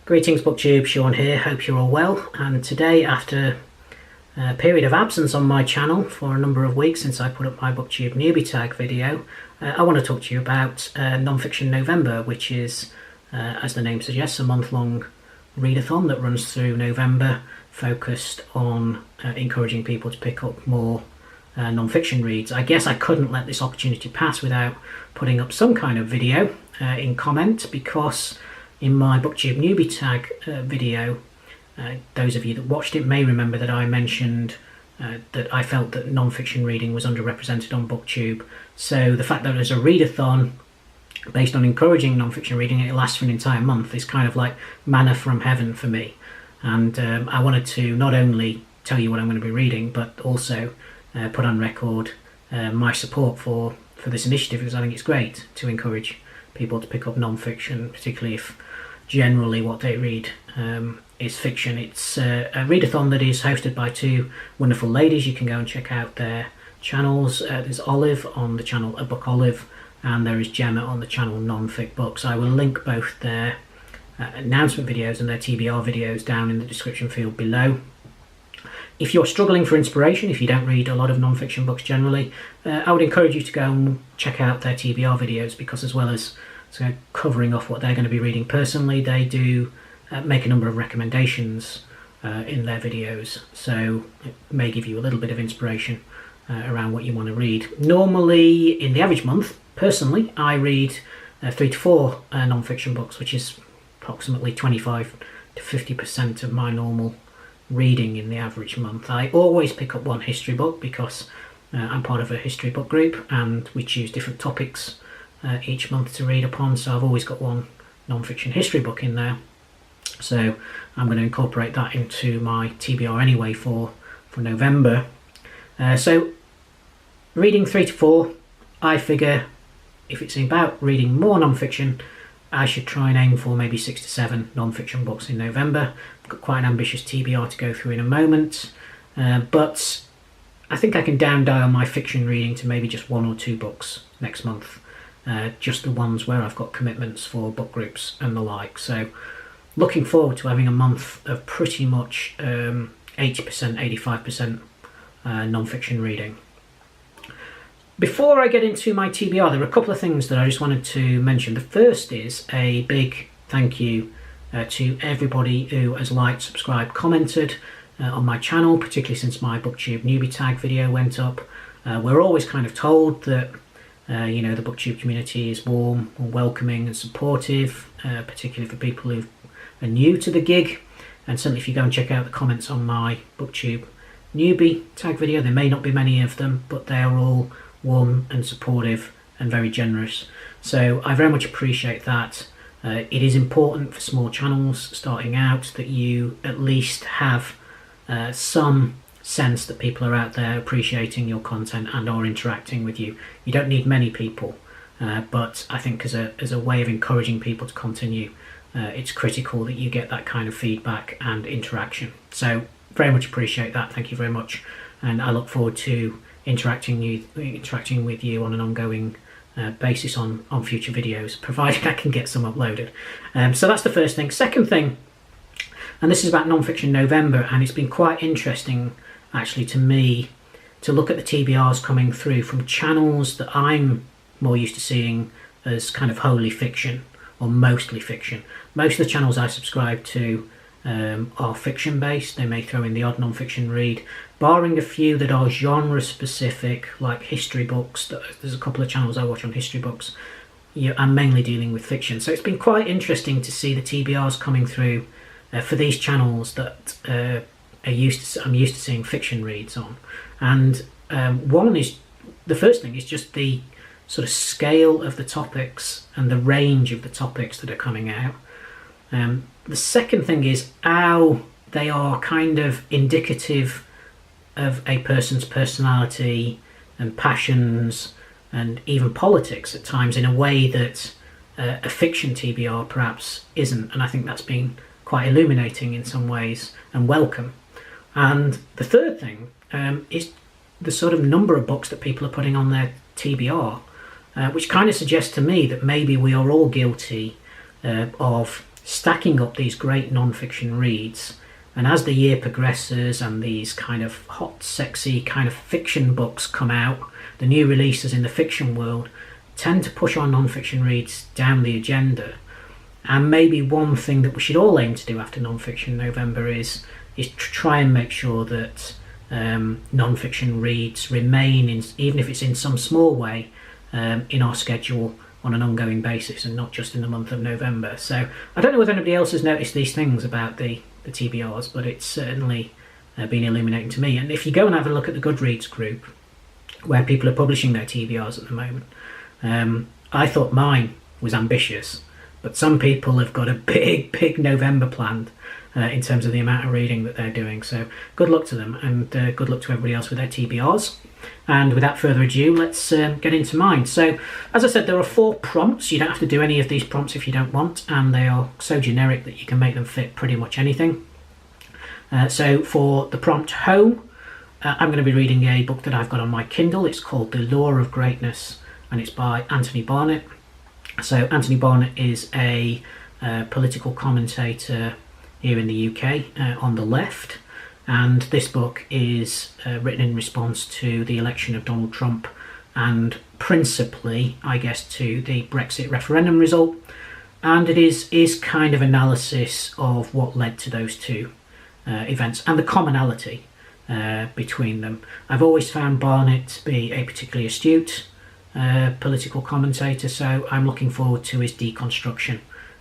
Greetings BookTube, Sean here, hope you're all well, and today, after a period of absence on my channel for a number of weeks since I put up my BookTube newbie tag video, I want to talk to you about Non-Fiction November, which is, as the name suggests, a month-long readathon that runs through November, focused on encouraging people to pick up more non-fiction reads. I guess I couldn't let this opportunity pass without putting up some kind of video in comment, because in my BookTube newbie tag video, those of you that watched it may remember that I mentioned that I felt that non-fiction reading was underrepresented on BookTube. So the fact that there's a readathon based on encouraging non-fiction reading and it lasts for an entire month is kind of like manna from heaven for me. And I wanted to not only tell you what I'm going to be reading, but also put on record my support for this initiative, because I think it's great to encourage people to pick up non-fiction, particularly if generally what they read is fiction. It's a readathon that is hosted by two wonderful ladies. You can go and check out their channels. There's Olive on the channel A Book Olive, and there is Gemma on the channel Non-Fic Books. I will link both their announcement videos and their TBR videos down in the description field below. If you're struggling for inspiration, if you don't read a lot of non-fiction books generally, I would encourage you to go and check out their TBR videos, because as well as covering off what they're going to be reading personally, they do make a number of recommendations in their videos, so it may give you a little bit of inspiration around what you want to read. Normally, in the average month, personally, I read 3 to 4 non-fiction books, which is approximately 25 to 50% of my normal reading in the average month. I always pick up one history book, because I'm part of a history book group and we choose different topics each month to read upon, so I've always got one non-fiction history book in there. So I'm going to incorporate that into my TBR anyway for November. So reading 3 to 4, I figure if it's about reading more non-fiction, I should try and aim for maybe 6 to 7 non-fiction books in November. I've got quite an ambitious TBR to go through in a moment, but I think I can down dial my fiction reading to maybe just 1 or 2 books next month. Just the ones where I've got commitments for book groups and the like. So looking forward to having a month of pretty much 80%, 85% non-fiction reading. Before I get into my TBR, there are a couple of things that I just wanted to mention. The first is a big thank you to everybody who has liked, subscribed, commented on my channel, particularly since my BookTube newbie tag video went up. We're always kind of told that the BookTube community is warm and welcoming and supportive, particularly for people who are new to the gig. And certainly if you go and check out the comments on my BookTube newbie tag video, there may not be many of them, but they are all warm and supportive and very generous. So I very much appreciate that. It is important for small channels starting out that you at least have some sense that people are out there appreciating your content and are interacting with you. You don't need many people, but I think as a way of encouraging people to continue, it's critical that you get that kind of feedback and interaction. So very much appreciate that. Thank you very much, and I look forward to interacting with you on an ongoing basis on future videos, provided I can get some uploaded. So that's the first thing. Second thing, and this is about Non-Fiction November, and it's been quite interesting actually to me to look at the TBRs coming through from channels that I'm more used to seeing as kind of wholly fiction or mostly fiction. Most of the channels I subscribe to are fiction based. They may throw in the odd non-fiction read, barring a few that are genre specific, like history books. There's a couple of channels I watch on history books. I'm mainly dealing with fiction, so it's been quite interesting to see the TBRs coming through for these channels that I'm used to seeing fiction reads on. And the first thing is just the sort of scale of the topics and the range of the topics that are coming out. The second thing is how they are kind of indicative of a person's personality and passions and even politics at times, in a way that a fiction TBR perhaps isn't. And I think that's been quite illuminating in some ways and welcome. And the third thing is the sort of number of books that people are putting on their TBR, which kind of suggests to me that maybe we are all guilty of stacking up these great non-fiction reads. And as the year progresses and these kind of hot, sexy kind of fiction books come out, the new releases in the fiction world tend to push our non-fiction reads down the agenda. And maybe one thing that we should all aim to do after non-fiction November is to try and make sure that non-fiction reads remain, even if it's in some small way, in our schedule on an ongoing basis and not just in the month of November. So I don't know whether anybody else has noticed these things about the TBRs, but it's certainly been illuminating to me. And if you go and have a look at the Goodreads group, where people are publishing their TBRs at the moment, I thought mine was ambitious, but some people have got a big November planned in terms of the amount of reading that they're doing. So good luck to them, and good luck to everybody else with their TBRs. And without further ado, let's get into mine. So, as I said, there are 4 prompts. You don't have to do any of these prompts if you don't want, and they are so generic that you can make them fit pretty much anything. So for the prompt home, I'm going to be reading a book that I've got on my Kindle. It's called The Law of Greatness, and it's by Anthony Barnett. So Anthony Barnett is a political commentator here in the UK on the left. And this book is written in response to the election of Donald Trump and principally, I guess, to the Brexit referendum result. And it is kind of analysis of what led to those two events and the commonality between them. I've always found Barnett to be a particularly astute political commentator, so I'm looking forward to his deconstruction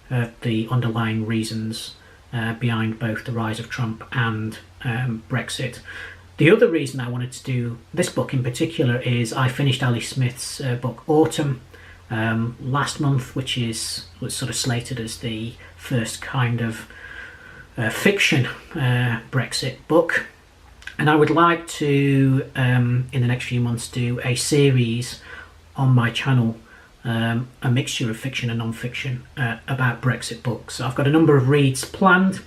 of the underlying reasons behind both the rise of Trump and Brexit. The other reason I wanted to do this book in particular is I finished Ali Smith's book Autumn last month, which was sort of slated as the first kind of fiction Brexit book, and I would like to in the next few months do a series on my channel, a mixture of fiction and non-fiction about Brexit books. So I've got a number of reads planned,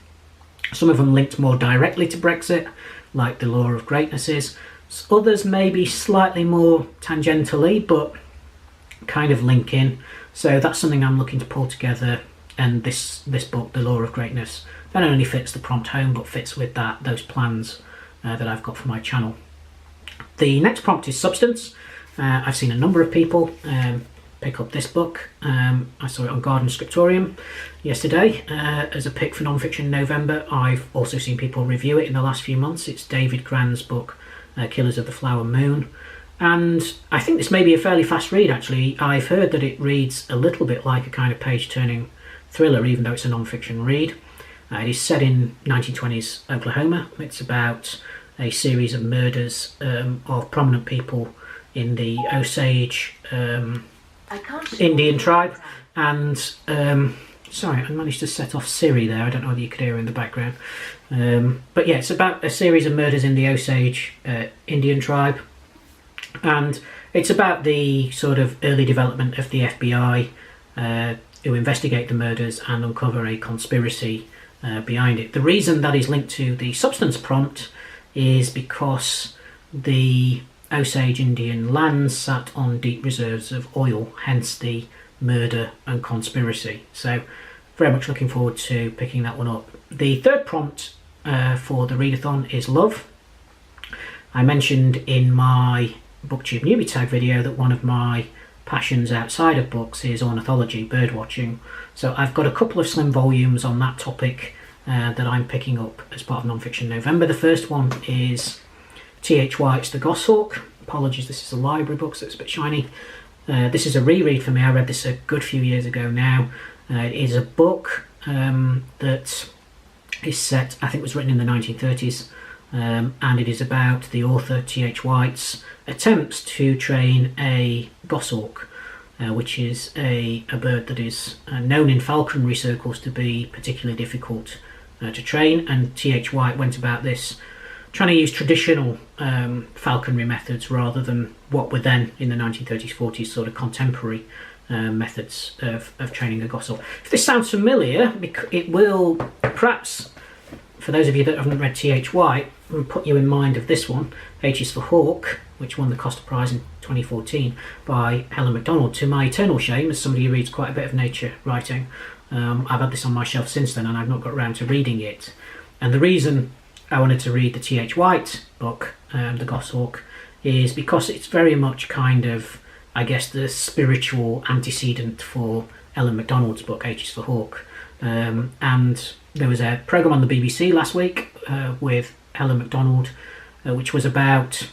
some of them linked more directly to Brexit, like The Law of Greatness is. Others maybe slightly more tangentially, but kind of link in. So that's something I'm looking to pull together, and this book, The Law of Greatness, not only fits the prompt home, but fits with those plans that I've got for my channel. The next prompt is substance. I've seen a number of people pick up this book. I saw it on Garden Scriptorium yesterday as a pick for non-fiction November. I've also seen people review it in the last few months. It's David Grann's book, Killers of the Flower Moon. And I think this may be a fairly fast read, actually. I've heard that it reads a little bit like a kind of page-turning thriller, even though it's a non-fiction read. It is set in 1920s Oklahoma. It's about a series of murders of prominent people in the Osage Indian tribe. And sorry, I managed to set off Siri there. I don't know whether you could hear her in the background. But yeah, it's about a series of murders in the Osage Indian tribe. And it's about the sort of early development of the FBI who investigate the murders and uncover a conspiracy behind it. The reason that is linked to the substance prompt is because the Osage Indian lands sat on deep reserves of oil, hence the murder and conspiracy. So very much looking forward to picking that one up. The third prompt for the readathon is love. I mentioned in my BookTube newbie tag video that one of my passions outside of books is ornithology, bird watching. So I've got a couple of slim volumes on that topic that I'm picking up as part of Non-Fiction November. The first one is T.H. White's The Goshawk. Apologies, this is a library book, so it's a bit shiny. This is a reread for me. I read this a good few years ago now. It is a book that is set, I think it was written in the 1930s, and it is about the author T.H. White's attempts to train a goshawk, which is a bird that is known in falconry circles to be particularly difficult to train, and T.H. White went about this trying to use traditional falconry methods rather than what were then in the 1930s, 40s sort of contemporary methods of training a goshawk. If this sounds familiar, it will perhaps, for those of you that haven't read T.H. White, will put you in mind of this one, H is for Hawk, which won the Costa Prize in 2014 by Helen Macdonald. To my eternal shame, as somebody who reads quite a bit of nature writing, I've had this on my shelf since then and I've not got around to reading it. And the reason I wanted to read the T.H. White book, The Goshawk, is because it's very much kind of, I guess, the spiritual antecedent for Ellen MacDonald's book, H is for Hawk. And there was a programme on the BBC last week with Ellen MacDonald, which was about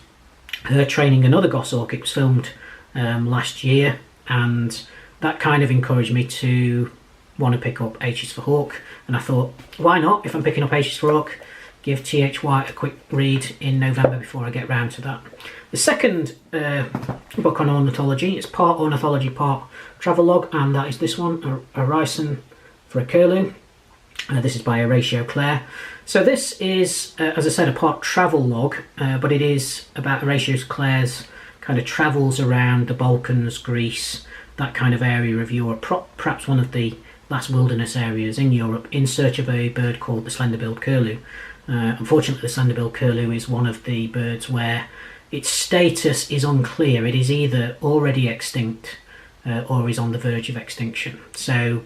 her training another goshawk. It was filmed last year, and that kind of encouraged me to want to pick up H is for Hawk. And I thought, why not, if I'm picking up H is for Hawk, give T.H. White a quick read in November before I get round to that. The second book on ornithology, it's part ornithology, part travelogue, and that is this one, A Ricin for a Curlew. This is by Horatio Clare. So this is, as I said, a part travelogue, but it is about Horatio Clare's kind of travels around the Balkans, Greece, that kind of area of Europe, perhaps one of the last wilderness areas in Europe, in search of a bird called the slender-billed curlew. Unfortunately, the slender-billed curlew is one of the birds where its status is unclear. It is either already extinct or is on the verge of extinction. So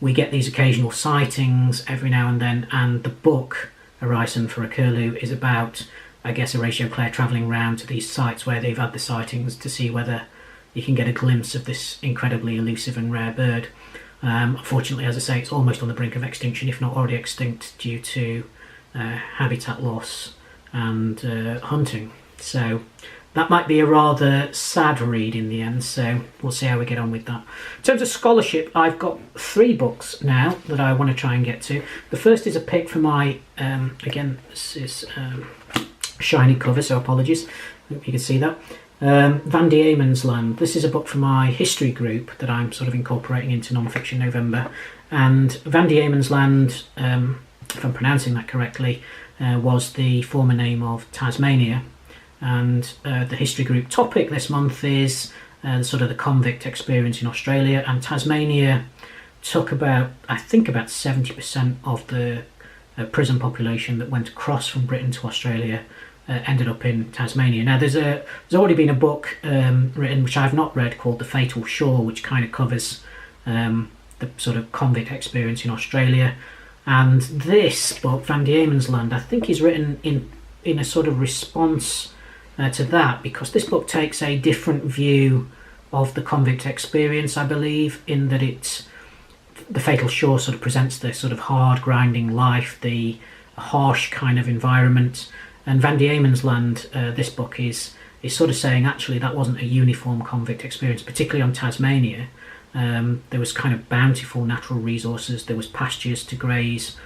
we get these occasional sightings every now and then, and the book, A Ricin for a Curlew, is about, I guess, Horatio Clare travelling around to these sites where they've had the sightings to see whether you can get a glimpse of this incredibly elusive and rare bird. Unfortunately, as I say, it's almost on the brink of extinction, if not already extinct, due to habitat loss and hunting. So that might be a rather sad read in the end, so we'll see how we get on with that. In terms of scholarship, I've got 3 books now that I want to try and get to. The first is a pick for my, again, this is shiny cover, so apologies, hope you can see that. Van Diemen's Land. This is a book for my history group that I'm sort of incorporating into Non-Fiction November. And Van Diemen's Land, if I'm pronouncing that correctly, was the former name of Tasmania. And the history group topic this month is sort of the convict experience in Australia. And Tasmania took about, I think about 70% of the prison population that went across from Britain to Australia ended up in Tasmania. Now there's already been a book written, which I've not read, called The Fatal Shore, which kind of covers the sort of convict experience in Australia. And this book, Van Diemen's Land, I think is written in a sort of response to that, because this book takes a different view of the convict experience, I believe, in that The Fatal Shore sort of presents the sort of hard, grinding life, the harsh kind of environment. And Van Diemen's Land, this book is sort of saying, actually, that wasn't a uniform convict experience, particularly on Tasmania. There was kind of bountiful natural resources. There was pastures to graze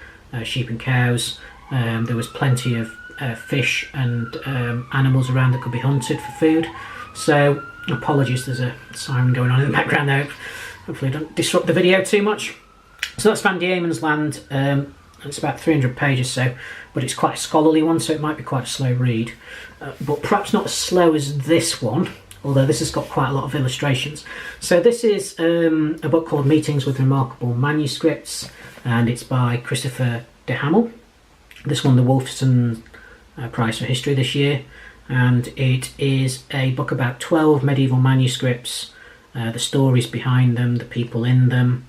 sheep and cows. There was plenty of fish and animals around that could be hunted for food. So, apologies, there's a siren going on in the background there. Hopefully I don't disrupt the video too much. So that's Van Diemen's Land. It's about 300 pages, but it's quite a scholarly one, so it might be quite a slow read. But perhaps not as slow as this one, although this has got quite a lot of illustrations. So this is a book called Meetings with Remarkable Manuscripts, and it's by Christopher de Hamel. This won the Wolfson Prize for History this year, and it is a book about 12 medieval manuscripts, the stories behind them, the people in them,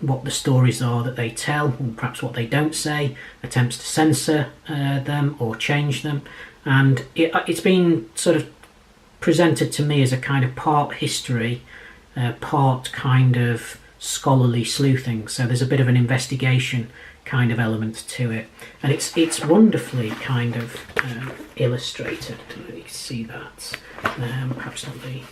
what the stories are that they tell, or perhaps what they don't say, attempts to censor them or change them. And it's been sort of presented to me as a kind of part history, part kind of scholarly sleuthing. So there's a bit of an investigation kind of element to it, and it's wonderfully kind of illustrated. You can see that, perhaps not the,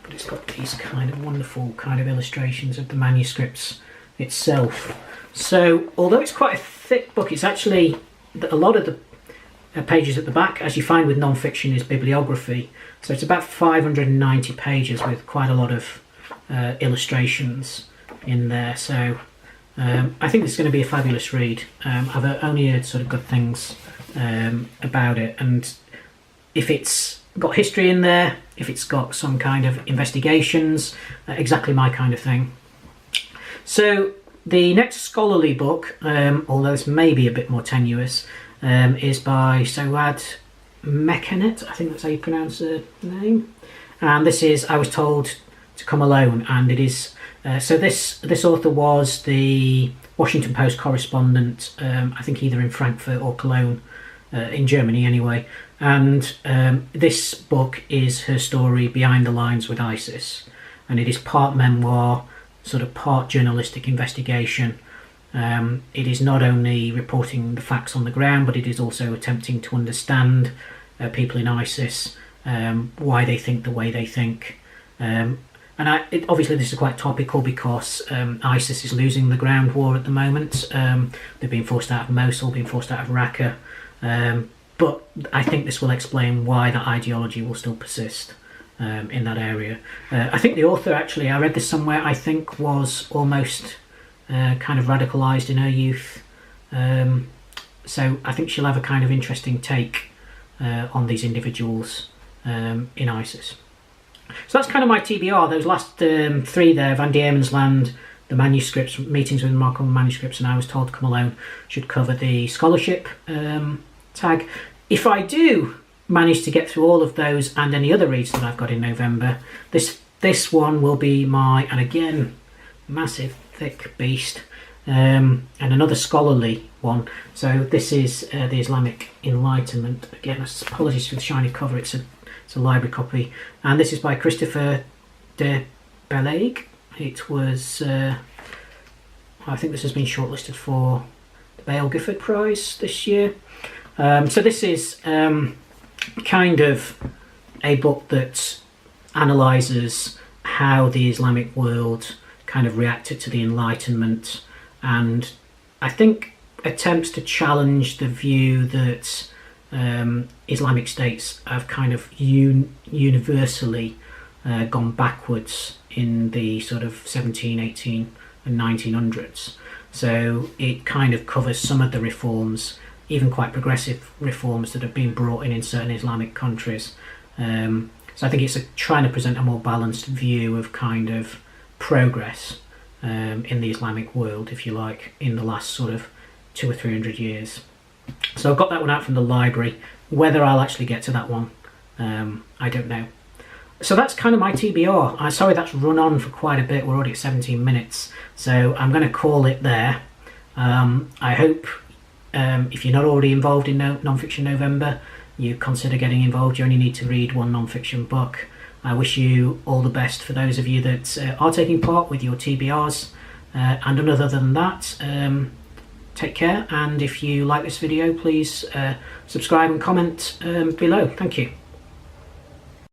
but it's got these kind of wonderful kind of illustrations of the manuscripts itself. So although it's quite a thick book, it's actually, a lot of the pages at the back, as you find with non-fiction, is bibliography. So it's about 590 pages with quite a lot of illustrations in there. So I think this is going to be a fabulous read. I've only heard sort of good things about it, and if it's got history in there, if it's got some kind of investigations, exactly my kind of thing. So the next scholarly book, although this may be a bit more tenuous, is by Soad Mekanet, I think that's how you pronounce the name. And this is I Was Told to Come Alone, and it is So this author was the Washington Post correspondent, I think either in Frankfurt or Cologne, in Germany anyway. And this book is her story behind the lines with ISIS, and it is part memoir, sort of part journalistic investigation. It is not only reporting the facts on the ground, but it is also attempting to understand people in ISIS, why they think the way they think. Obviously this is quite topical because ISIS is losing the ground war at the moment. They've been forced out of Mosul, been forced out of Raqqa. But I think this will explain why that ideology will still persist in that area. I think the author, actually, I read this somewhere, I think was almost kind of radicalised in her youth. So I think she'll have a kind of interesting take on these individuals in ISIS. So that's kind of my TBR. Those last three there, Van Diemen's Land, the manuscripts, meetings with remarkable manuscripts, and I Was Told to Come Alone, should cover the scholarship tag. If I do manage to get through all of those and any other reads that I've got in November, this one will be my, and again, massive thick beast, and another scholarly one. So this is the Islamic Enlightenment. Again, apologies for the shiny cover. It's a library copy, and this is by Christopher de Bellaigue. It was, I think this has been shortlisted for the Bale Gifford Prize this year. So this is kind of a book that analyses how the Islamic world kind of reacted to the Enlightenment, and I think attempts to challenge the view that Islamic states have kind of universally gone backwards in the sort of 17, 18 and 1900s. So it kind of covers some of the reforms, even quite progressive reforms that have been brought in certain Islamic countries. So I think it's trying to present a more balanced view of kind of progress in the Islamic world, if you like, in the last sort of 200 or 300 years. So I've got that one out from the library. Whether I'll actually get to that one, I don't know. So that's kind of my TBR. I'm sorry that's run on for quite a bit. We're already at 17 minutes. So I'm going to call it there. I hope if you're not already involved in Non-Fiction November, you consider getting involved. You only need to read one non-fiction book. I wish you all the best for those of you that are taking part with your TBRs. And other than that, take care, and if you like this video, please subscribe and comment below. Thank you.